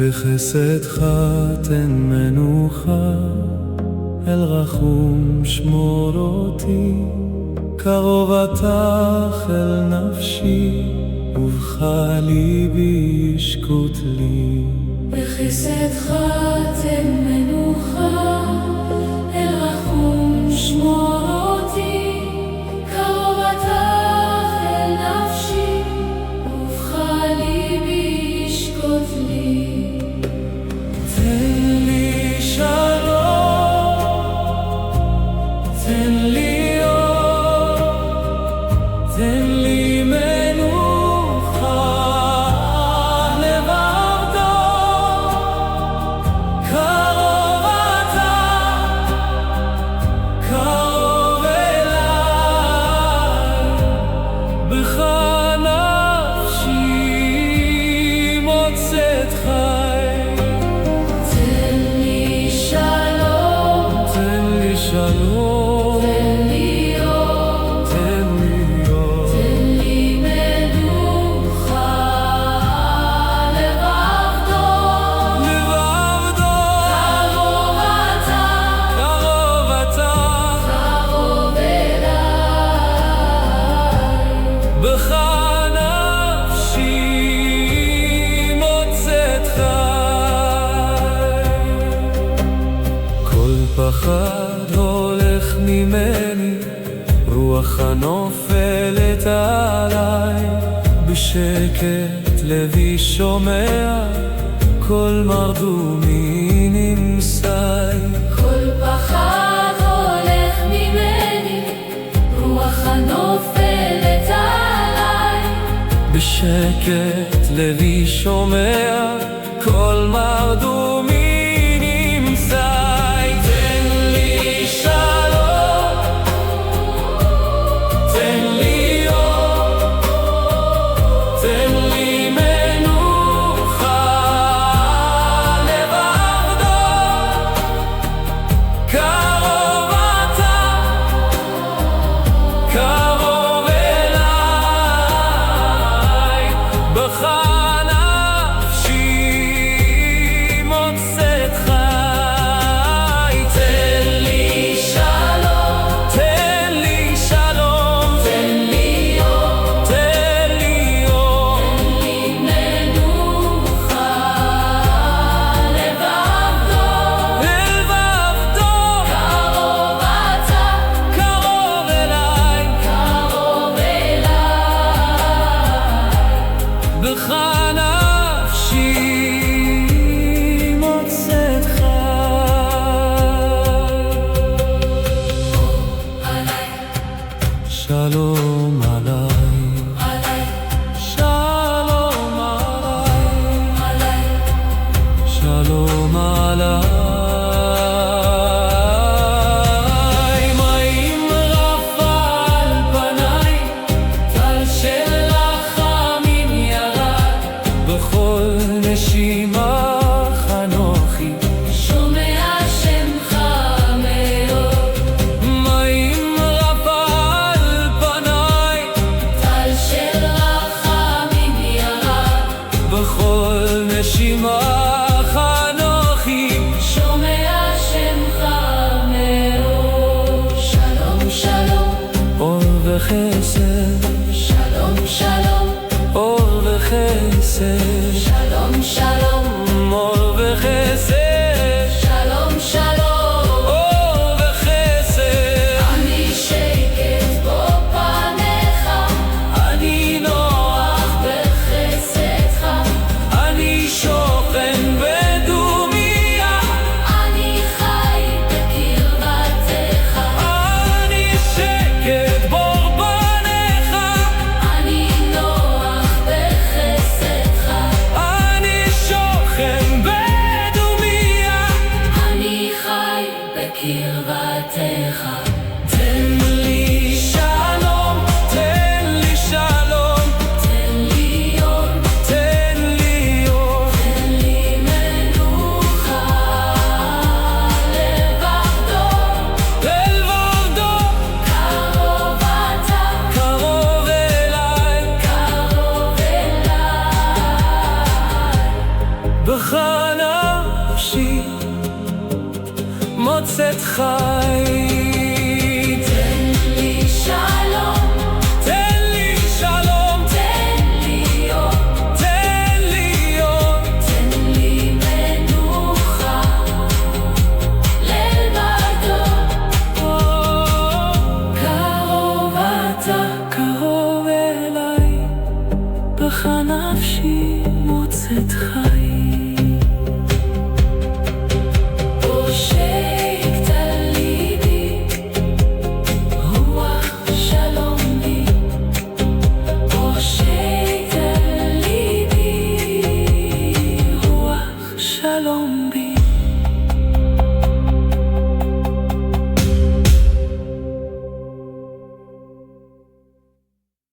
בחסדך תן מנוחה, אל רחום שמור אותי, קרוב אתה אל נפשי, ובך ליבי ישקוט לי. בחסדך תן מנוחה, אל רחום שמור אותי, קרוב אתה אל נפשי, ובך ליבי ישקוט לי. תן לי שלום, תן לי אור, תן לי מנוחה, לבדו קרוב אתה, קרוב אליי, בך נפשי מוצאת חי. תן לי שלום, תן לי שלום, תן לי אור, תן לי אור, תן לי מנוחה, לבדו קרוב אתה, קרוב אתה, קרוב אליי. בך נפשי מוצאת חי. כל פחד הולך ממני, רוח הנופלת עליי, בשקט לבי שומע, כל מרדומי נמסי. כל פחד הולך ממני, רוח הנופלת עליי, בשקט לבי שומע, כל מרדומי נמסי. תן לי שלום, תן לי אור, תן לי מנוחה, לבדו קרוב אתה, קרוב אליי, בך נפשי מוצאת חי. תן לי שלום, תן לי שלום, תן לי אור, תן לי אור, תן לי מנוחה, לבדו קרוב אתה, קרוב אליי, קרוב אליי. בך נפשי מוצאת חי. שלום עליי, עליי, שלום עליי, עליי, שלום עליי. מים רפה על פניי, טל של רחמים ירד, בכל נשימה חנוכי שומע שמך מאוד. מים רפה על פניי, טל של רחמים ירד, בכל נשימה חנוכי שומע שמך מאוד. שלום שלום, אור וחסד, שלום שלום, אור וחסד, שלום שלום, אור וחסד, שלום שלום. אור וחסד. אני שקט בו פניך, אני נוח, בחסדך, אני שוכן בדומיה, אני חי בקרבתך, אני שקט בור פניך, אני נוח בחסדך, אני שוכן מוצאת חי. תן לי שלום, תן לי שלום, תן לי אור, תן לי אור, תן לי מנוחה, ליל בדור, קרוב אתה, קרוב אליי, בך נפשי מוצאת חי.